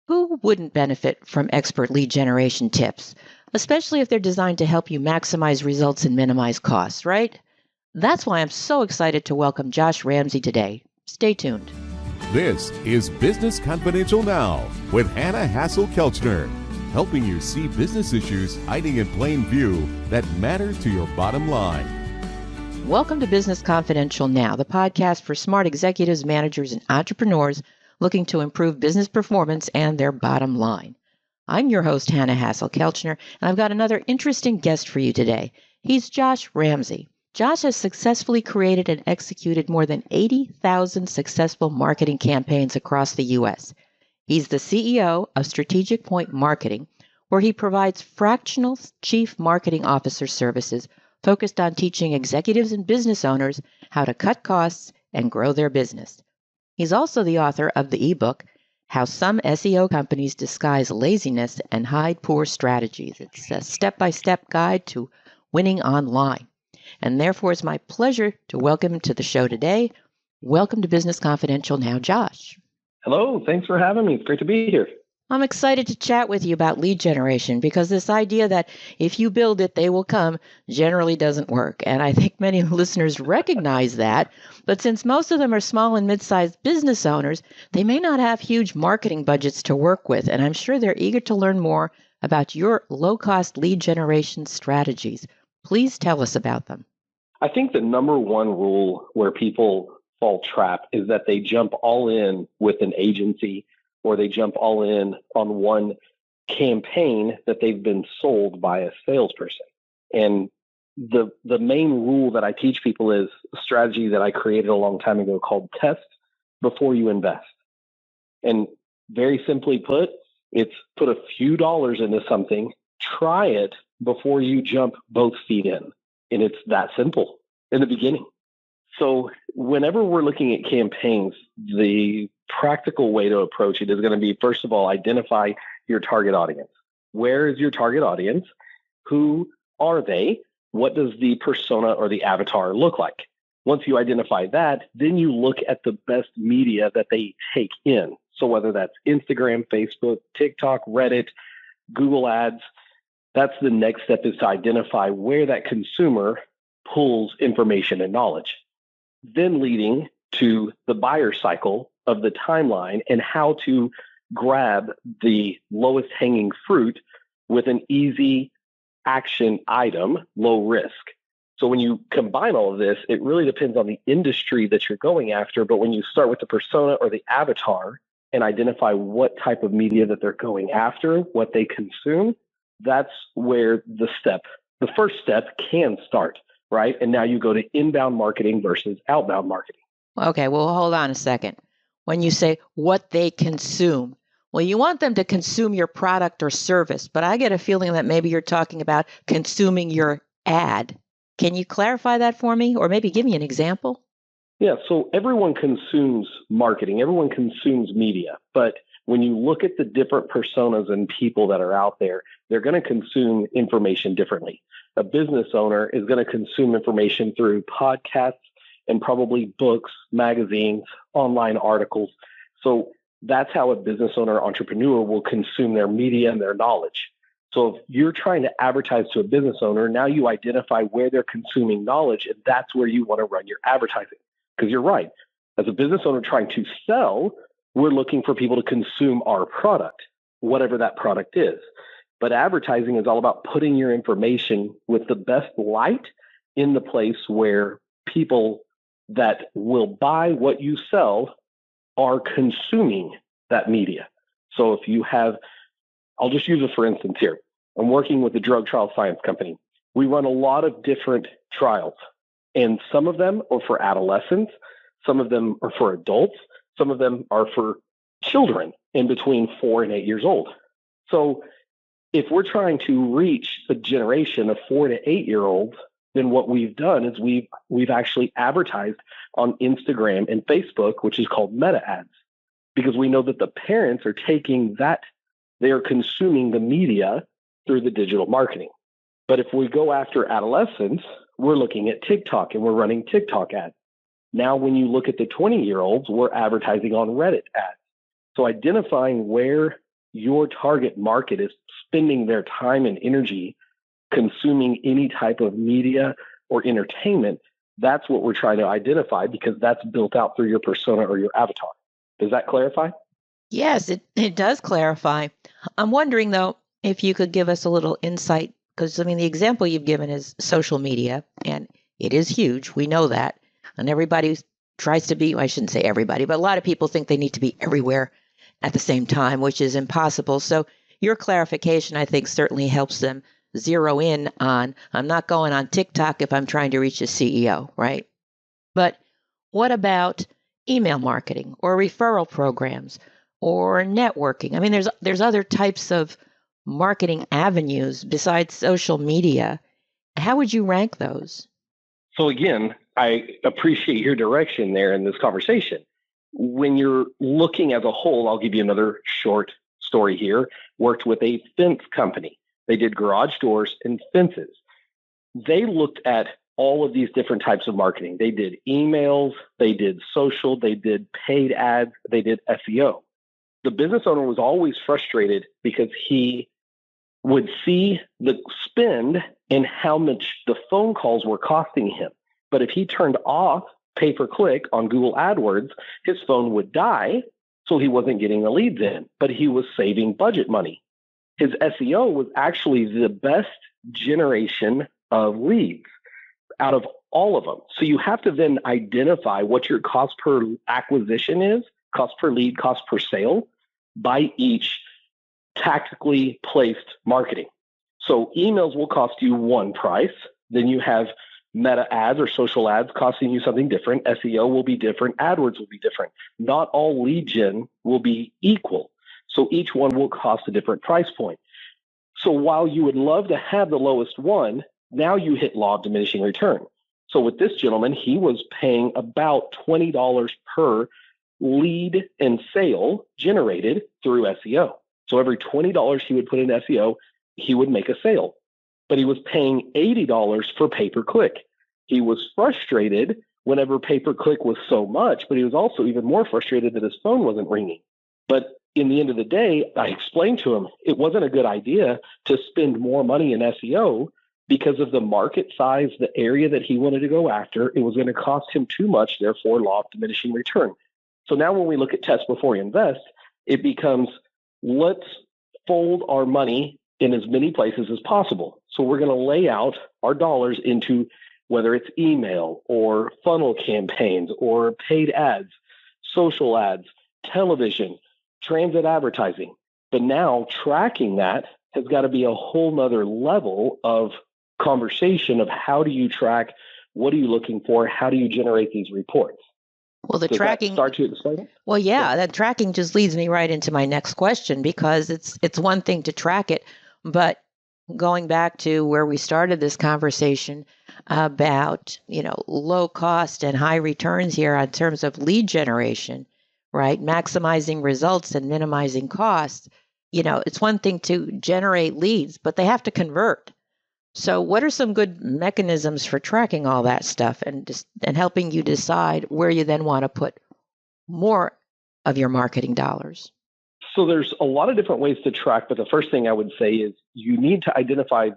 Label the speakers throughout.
Speaker 1: Who wouldn't benefit from expert lead generation tips, especially if they're designed to help you maximize results and minimize costs, right? That's why I'm so excited to welcome Josh Ramsey today. Stay tuned.
Speaker 2: This is Business Confidential Now with Hannah Hasl-Kelchner, helping you see business issues hiding in plain view that matter to your bottom line.
Speaker 1: Welcome to Business Confidential Now, the podcast for smart executives, managers, and entrepreneurs looking to improve business performance and their bottom line. I'm your host, Hannah Hasl-Kelchner, and I've got another interesting guest for you today. He's Josh Ramsey. Josh has successfully created and executed more than 80,000 successful marketing campaigns across the U.S. He's the CEO of Strategic Point Marketing, where he provides Fractional Chief Marketing Officer services focused on teaching executives and business owners how to cut costs and grow their business. He's also the author of the ebook, How Some SEO Companies Disguise Laziness and Hide Poor Strategies. It's a step-by-step guide to winning online. And therefore, it's my pleasure to welcome him to the show today. Welcome to Business Confidential Now, Josh.
Speaker 3: Hello. Thanks for having me. It's great to be here.
Speaker 1: I'm excited to chat with you about lead generation because this idea that if you build it, they will come generally doesn't work. And I think many listeners recognize that. But since most of them are small and mid-sized business owners, they may not have huge marketing budgets to work with. And I'm sure they're eager to learn more about your low-cost lead generation strategies. Please tell us about them.
Speaker 3: I think the number one rule where people fall trap is that they jump all in with an agency, or they jump all in on one campaign that they've been sold by a salesperson. And the main rule that I teach people is a strategy that I created a long time ago called test before you invest. And very simply put, it's put a few dollars into something, try it before you jump both feet in. And it's that simple in the beginning. So whenever we're looking at campaigns, the practical way to approach it is going to be, first of all, identify your target audience. Where is your target audience? Who are they? What does the persona or the avatar look like? Once you identify that, then you look at the best media that they take in. So whether that's Instagram, Facebook, TikTok, Reddit, Google Ads, that's the next step, is to identify where that consumer pulls information and knowledge. Then leading to the buyer cycle of the timeline and how to grab the lowest hanging fruit with an easy action item, low risk. So when you combine all of this, it really depends on the industry that you're going after. But when you start with the persona or the avatar and identify what type of media that they're going after, what they consume, that's where the first step can start, right? And now you go to inbound marketing versus outbound marketing.
Speaker 1: Okay, well, hold on a second. When you say what they consume, well, you want them to consume your product or service, but I get a feeling that maybe you're talking about consuming your ad. Can you clarify that for me, or maybe give me an example?
Speaker 3: Yeah, so everyone consumes marketing, everyone consumes media, but when you look at the different personas and people that are out there, they're going to consume information differently. A business owner is going to consume information through podcasts and probably books, magazines, online articles. So that's how a business owner, entrepreneur will consume their media and their knowledge. So if you're trying to advertise to a business owner, now you identify where they're consuming knowledge, and that's where you want to run your advertising. Because you're right. As a business owner trying to sell, we're looking for people to consume our product, whatever that product is. But advertising is all about putting your information with the best light in the place where people that will buy what you sell are consuming that media. So if you have, I'll just use it for instance here. I'm working with a drug trial science company. We run a lot of different trials, and some of them are for adolescents, some of them are for adults, some of them are for children in between 4 and 8 years old. So if we're trying to reach a generation of 4 to 8 year olds, then what we've done is we've actually advertised on Instagram and Facebook, which is called meta ads, because we know that the parents are taking that, they are consuming the media through the digital marketing. But if we go after adolescents, we're looking at TikTok and we're running TikTok ads. Now, when you look at the 20-year-olds, we're advertising on Reddit ads. So identifying where your target market is spending their time and energy consuming any type of media or entertainment, that's what we're trying to identify, because that's built out through your persona or your avatar. Does that clarify?
Speaker 1: Yes, it does clarify. I'm wondering, though, if you could give us a little insight, because, I mean, the example you've given is social media, and it is huge. We know that. And everybody tries to be, well, I shouldn't say everybody, but a lot of people think they need to be everywhere at the same time, which is impossible. So your clarification, I think, certainly helps them zero in on, I'm not going on TikTok if I'm trying to reach a CEO, right? But what about email marketing or referral programs or networking? I mean, there's other types of marketing avenues besides social media. How would you rank those?
Speaker 3: So again, I appreciate your direction there in this conversation. When you're looking as a whole, I'll give you another short story here. Worked with a fence company. They did garage doors and fences. They looked at all of these different types of marketing. They did emails, they did social, they did paid ads, they did SEO. The business owner was always frustrated because he would see the spend and how much the phone calls were costing him. But if he turned off pay-per-click on Google AdWords, his phone would die, so he wasn't getting the leads in, but he was saving budget money. His SEO was actually the best generation of leads out of all of them. So you have to then identify what your cost per acquisition is, cost per lead, cost per sale, by each tactically placed marketing. So emails will cost you one price. Then you have meta ads or social ads costing you something different. SEO will be different. AdWords will be different. Not all lead gen will be equal. So each one will cost a different price point. So while you would love to have the lowest one, now you hit law of diminishing return. So with this gentleman, he was paying about $20 per lead and sale generated through SEO. So every $20 he would put in SEO, he would make a sale. But he was paying $80 for pay-per-click. He was frustrated whenever pay-per-click was so much, but he was also even more frustrated that his phone wasn't ringing. But in the end of the day, I explained to him it wasn't a good idea to spend more money in SEO because of the market size, the area that he wanted to go after. It was going to cost him too much, therefore law of diminishing return. So now when we look at test before you invest, it becomes, let's fold our money in as many places as possible. So we're going to lay out our dollars into whether it's email or funnel campaigns or paid ads, social ads, television, transit advertising. But now tracking that has got to be a whole nother level of conversation of how do you track, what are you looking for, how do you generate these reports?
Speaker 1: Well, the
Speaker 3: Does
Speaker 1: tracking
Speaker 3: that start to explain it?
Speaker 1: Well, yeah, that tracking just leads me right into my next question, because it's one thing to track it, but going back to where we started this conversation about, low cost and high returns here in terms of lead generation, right? Maximizing results and minimizing costs. It's one thing to generate leads, but they have to convert. So what are some good mechanisms for tracking all that stuff and helping you decide where you then want to put more of your marketing dollars?
Speaker 3: So there's a lot of different ways to track, but the first thing I would say is you need to identify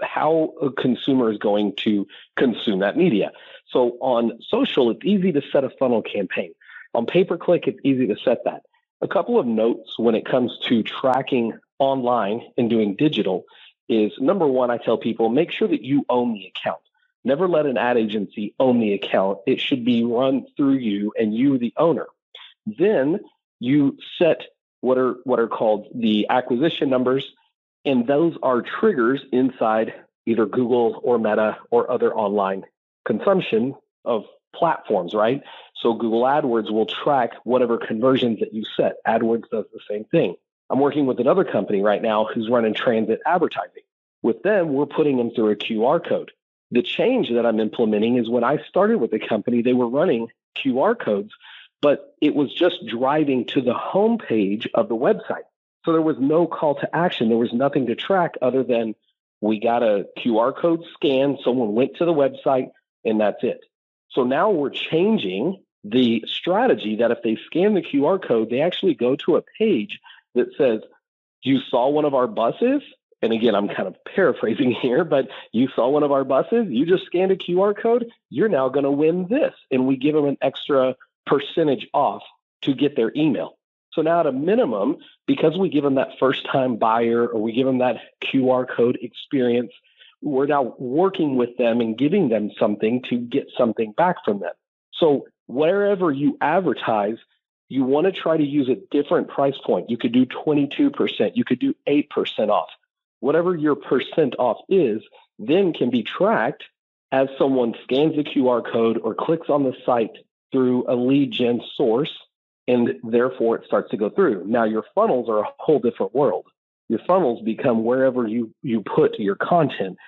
Speaker 3: how a consumer is going to consume that media. So on social, it's easy to set a funnel campaign. On pay-per-click, it's easy to set that. A couple of notes when it comes to tracking online and doing digital is, number one, I tell people, make sure that you own the account. Never let an ad agency own the account. It should be run through you and you, the owner. Then you set what are called the acquisition numbers, and those are triggers inside either Google or Meta or other online consumption of platforms, right? So Google AdWords will track whatever conversions that you set. AdWords does the same thing. I'm working with another company right now who's running transit advertising. With them, we're putting them through a QR code. The change that I'm implementing is when I started with the company, they were running QR codes, but it was just driving to the homepage of the website. So there was no call to action. There was nothing to track other than we got a QR code scan, someone went to the website, and that's it. So now we're changing the strategy that if they scan the QR code, they actually go to a page that says, you saw one of our buses, and again, I'm kind of paraphrasing here, but you saw one of our buses, you just scanned a QR code, you're now going to win this. And we give them an extra percentage off to get their email. So now at a minimum, because we give them that first time buyer or we give them that QR code experience, we're now working with them and giving them something to get something back from them. So wherever you advertise, you want to try to use a different price point. You could do 22%, you could do 8% off. Whatever your percent off is, then can be tracked as someone scans the QR code or clicks on the site through a lead gen source, and therefore it starts to go through. Now your funnels are a whole different world. Your funnels become wherever you put your content,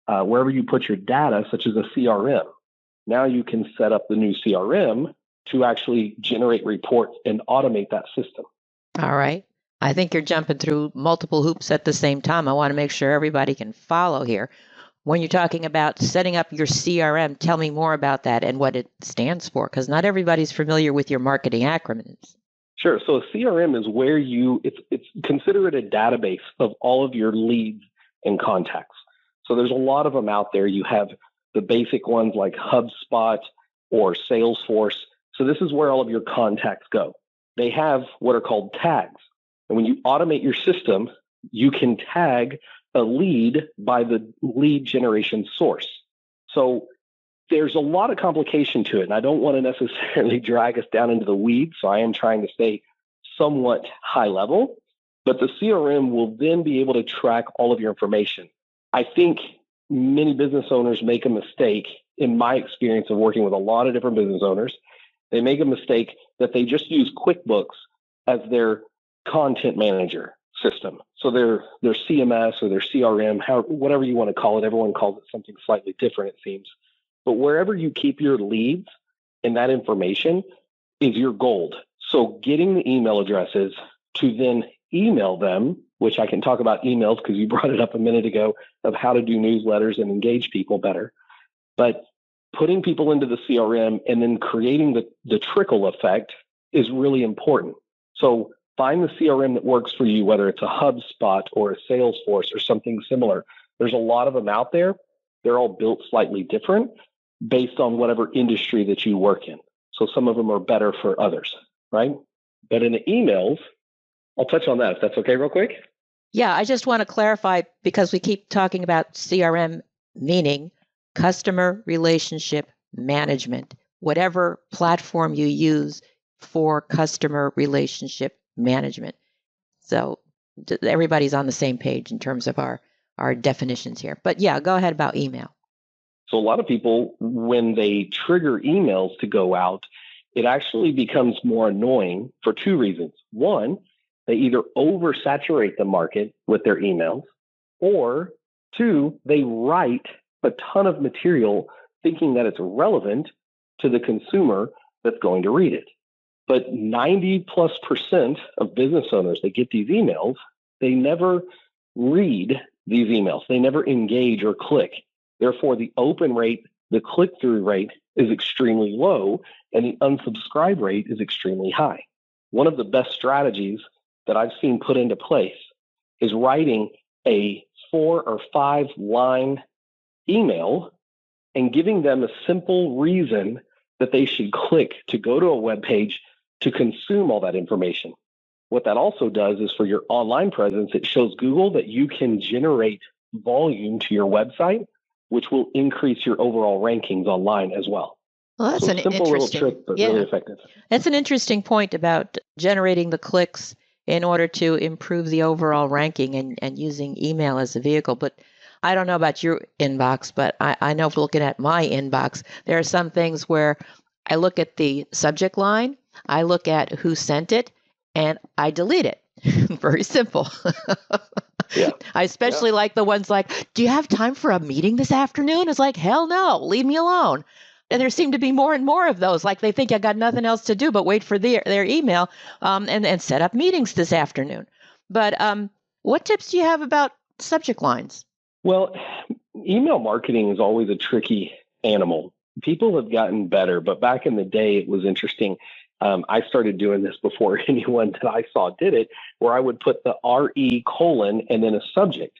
Speaker 3: wherever you put your data, such as a CRM. Now you can set up the new CRM to actually generate reports and automate that system.
Speaker 1: All right. I think you're jumping through multiple hoops at the same time. I want to make sure everybody can follow here. When you're talking about setting up your CRM, tell me more about that and what it stands for, because not everybody's familiar with your marketing acronyms.
Speaker 3: Sure. So a CRM is where it's consider it a database of all of your leads and contacts. So there's a lot of them out there. You have the basic ones like HubSpot or Salesforce. So this is where all of your contacts go. They have what are called tags. And when you automate your system, you can tag a lead by the lead generation source. So there's a lot of complication to it. And I don't want to necessarily drag us down into the weeds. So I am trying to stay somewhat high level. But the CRM will then be able to track all of your information. I think many business owners make a mistake, in my experience of working with a lot of different business owners. They make a mistake that they just use QuickBooks as their content manager system. So their CMS or their CRM, whatever you want to call it, everyone calls it something slightly different, it seems. But wherever you keep your leads and that information is your gold. So getting the email addresses to then email them, which I can talk about emails because you brought it up a minute ago of how to do newsletters and engage people better. But putting people into the CRM and then creating the trickle effect is really important. So find the CRM that works for you, whether it's a HubSpot or a Salesforce or something similar. There's a lot of them out there. They're all built slightly different based on whatever industry that you work in. So some of them are better for others, right? But in the emails, I'll touch on that if that's okay real quick.
Speaker 1: Yeah, I just want to clarify because we keep talking about CRM, meaning customer relationship management, whatever platform you use for customer relationship management. So everybody's on the same page in terms of our definitions here. But yeah, go ahead about email.
Speaker 3: So a lot of people, when they trigger emails to go out, it actually becomes more annoying for two reasons. One, they either oversaturate the market with their emails, or two, they write a ton of material thinking that it's relevant to the consumer that's going to read it. But 90+% of business owners that get these emails, they never read these emails. They never engage or click. Therefore, the open rate, the click-through rate is extremely low, and the unsubscribe rate is extremely high. One of the best strategies that I've seen put into place is writing a 4 or 5 line email and giving them a simple reason that they should click to go to a web page to consume all that information. What that also does is for your online presence, it shows Google that you can generate volume to your website, which will increase your overall rankings online as well.
Speaker 1: Well, that's
Speaker 3: so
Speaker 1: an
Speaker 3: simple
Speaker 1: interesting,
Speaker 3: little trick, but really effective.
Speaker 1: That's an interesting point about generating the clicks in order to improve the overall ranking and using email as a vehicle. But I don't know about your inbox, but I know looking at my inbox, there are some things where I look at the subject line, I look at who sent it, and I delete it. Very simple.
Speaker 3: Yeah.
Speaker 1: I especially like the ones like, do you have time for a meeting this afternoon? It's like, hell no, leave me alone. And there seem to be more and more of those. Like they think I got nothing else to do but wait for their email and set up meetings this afternoon. But what tips do you have about subject lines?
Speaker 3: Well, email marketing is always a tricky animal. People have gotten better, but back in the day, it was interesting. I started doing this before anyone that I saw did it, where I would put the RE colon and then a subject.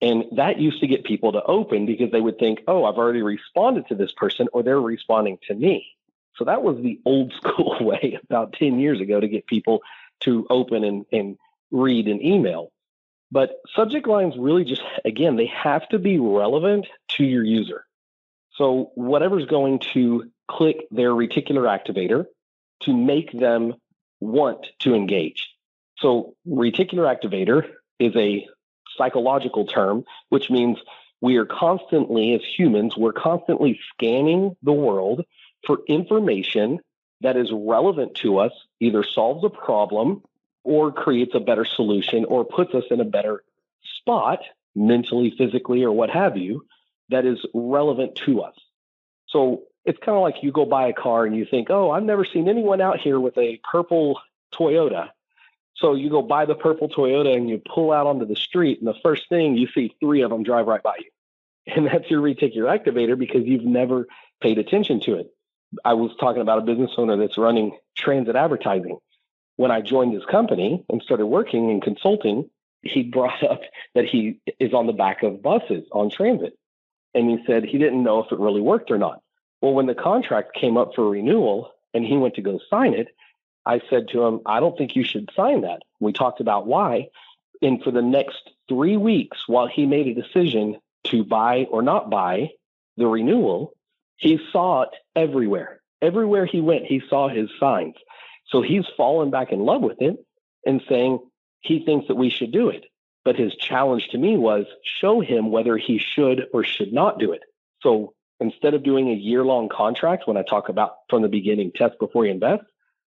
Speaker 3: And that used to get people to open because they would think, oh, I've already responded to this person or they're responding to me. So that was the old school way about 10 years ago to get people to open and read an email. But subject lines really just, again, they have to be relevant to your user. So whatever's going to click their reticular activator to make them want to engage. So reticular activator is a psychological term, which means we are constantly, as humans, we're constantly scanning the world for information that is relevant to us, either solves a problem or creates a better solution or puts us in a better spot mentally, physically, or what have you, that is relevant to us. So it's kind of like you go buy a car and you think, oh, I've never seen anyone out here with a purple Toyota. So you go buy the purple Toyota and you pull out onto the street, and the first thing you see 3 of them drive right by you. And that's your reticular activator because you've never paid attention to it. I was talking about a business owner that's running transit advertising. When I joined his company and started working in consulting, he brought up that he is on the back of buses on transit. And he said he didn't know if it really worked or not. Well, when the contract came up for renewal and he went to go sign it, I said to him, I don't think you should sign that. We talked about why. And for the next 3 weeks, while he made a decision to buy or not buy the renewal, he saw it everywhere. Everywhere he went, he saw his signs. So he's fallen back in love with it and saying he thinks that we should do it. But his challenge to me was show him whether he should or should not do it. So instead of doing a year-long contract, when I talk about from the beginning, test before you invest,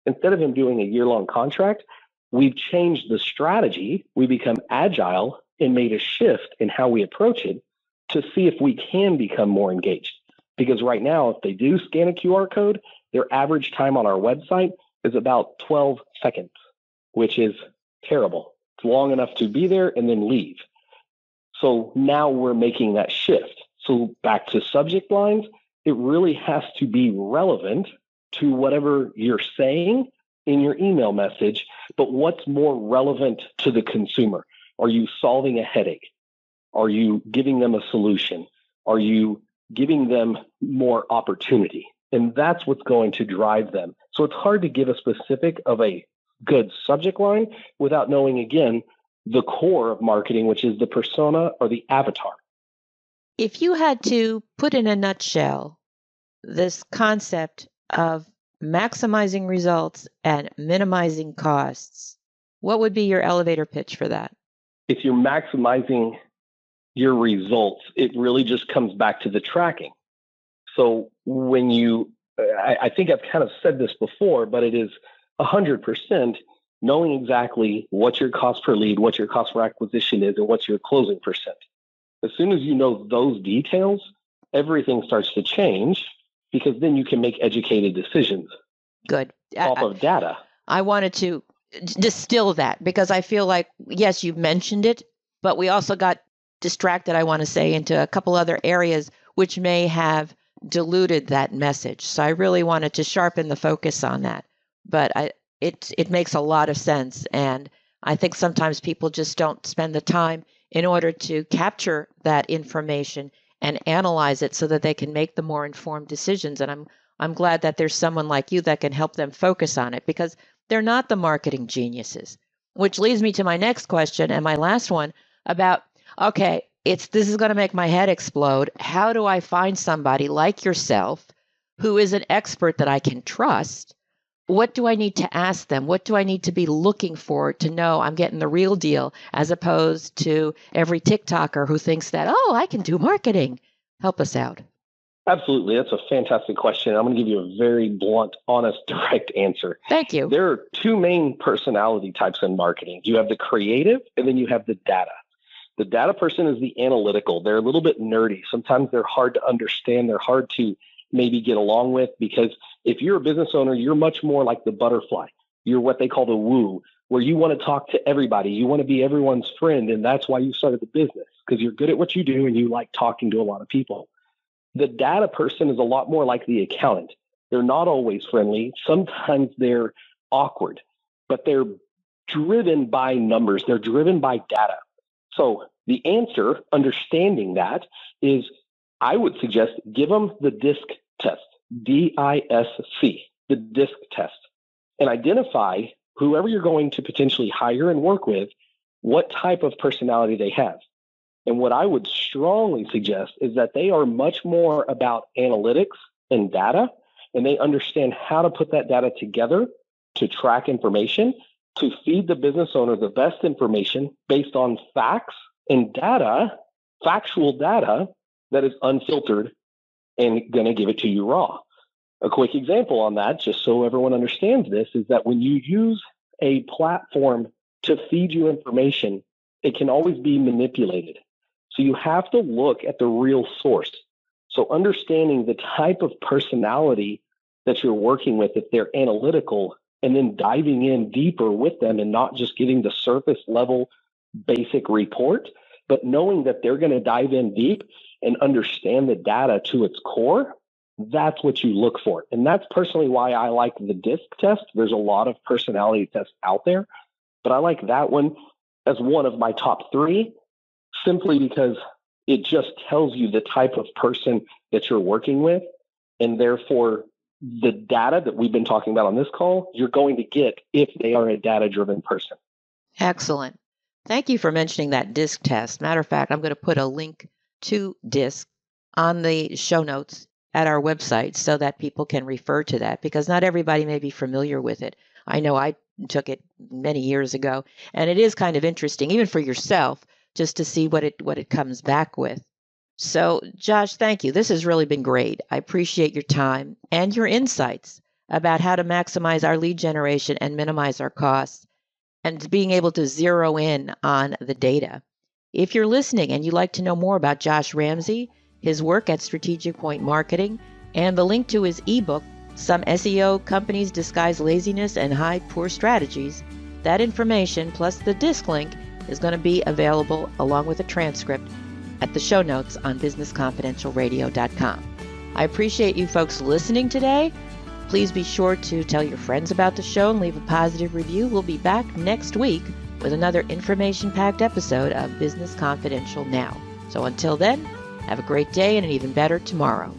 Speaker 3: instead of him doing a year-long contract, we've changed the strategy. We become agile and made a shift in how we approach it to see if we can become more engaged. Because right now, if they do scan a QR code, their average time on our website is about 12 seconds, which is terrible. It's long enough to be there and then leave. So now we're making that shift. So back to subject lines, it really has to be relevant to whatever you're saying in your email message, but what's more relevant to the consumer? Are you solving a headache? Are you giving them a solution? Are you giving them more opportunity? And that's what's going to drive them. So it's hard to give a specific of a good subject line without knowing, again, the core of marketing, which is the persona or the avatar.
Speaker 1: If you had to put in a nutshell this concept of maximizing results and minimizing costs, what would be your elevator pitch for that?
Speaker 3: If you're maximizing your results, it really just comes back to the tracking. So when I think I've kind of said this before, but it is 100% knowing exactly what your cost per lead, what your cost per acquisition is, and what's your closing percent. As soon as you know those details, everything starts to change because then you can make educated decisions.
Speaker 1: Good.
Speaker 3: Off of data.
Speaker 1: I wanted to distill that because I feel like, yes, you mentioned it, but we also got distracted, I want to say, into a couple other areas which may have diluted that message. So I really wanted to sharpen the focus on that. But it makes a lot of sense. And I think sometimes people just don't spend the time in order to capture that information and analyze it so that they can make the more informed decisions. And I'm glad that there's someone like you that can help them focus on it because they're not the marketing geniuses, which leads me to my next question and my last one about, okay, this is going to make my head explode. How do I find somebody like yourself who is an expert that I can trust? What do I need to ask them? What do I need to be looking for to know I'm getting the real deal as opposed to every TikToker who thinks that, oh, I can do marketing? Help us out.
Speaker 3: Absolutely. That's a fantastic question. I'm going to give you a very blunt, honest, direct answer.
Speaker 1: Thank you.
Speaker 3: There are 2 main personality types in marketing. You have the creative and then you have the data. The data person is the analytical. They're a little bit nerdy. Sometimes they're hard to understand. They're hard to maybe get along with because if you're a business owner, you're much more like the butterfly. You're what they call the woo, where you want to talk to everybody. You want to be everyone's friend. And that's why you started the business because you're good at what you do and you like talking to a lot of people. The data person is a lot more like the accountant. They're not always friendly. Sometimes they're awkward, but they're driven by numbers. They're driven by data. So the answer, understanding that, is I would suggest give them the DISC test, D-I-S-C, the DISC test, and identify whoever you're going to potentially hire and work with, what type of personality they have. And what I would strongly suggest is that they are much more about analytics and data, and they understand how to put that data together to track information, to feed the business owner the best information based on facts and data, factual data that is unfiltered and going to give it to you raw. A quick example on that, just so everyone understands this, is that when you use a platform to feed you information, it can always be manipulated. So you have to look at the real source. So understanding the type of personality that you're working with, if they're analytical, and then diving in deeper with them and not just getting the surface level basic report, but knowing that they're going to dive in deep and understand the data to its core, that's what you look for. And that's personally why I like the DISC test. There's a lot of personality tests out there, but I like that one as one of my top 3, simply because it just tells you the type of person that you're working with. And therefore, the data that we've been talking about on this call, you're going to get if they are a data-driven person.
Speaker 1: Excellent. Thank you for mentioning that DISC test. Matter of fact, I'm going to put a link to DISC on the show notes at our website so that people can refer to that, because not everybody may be familiar with it. I know I took it many years ago, and it is kind of interesting, even for yourself, just to see what it comes back with. So, Josh, thank you. This has really been great. I appreciate your time and your insights about how to maximize our lead generation and minimize our costs, and being able to zero in on the data. If you're listening and you'd like to know more about Josh Ramsey, his work at Strategic Point Marketing, and the link to his ebook, Some SEO Companies Disguise Laziness and Hide Poor Strategies, that information plus the DISC link is going to be available along with a transcript at the show notes on businessconfidentialradio.com. I appreciate you folks listening today. Please be sure to tell your friends about the show and leave a positive review. We'll be back next week with another information-packed episode of Business Confidential Now. So until then, have a great day and an even better tomorrow.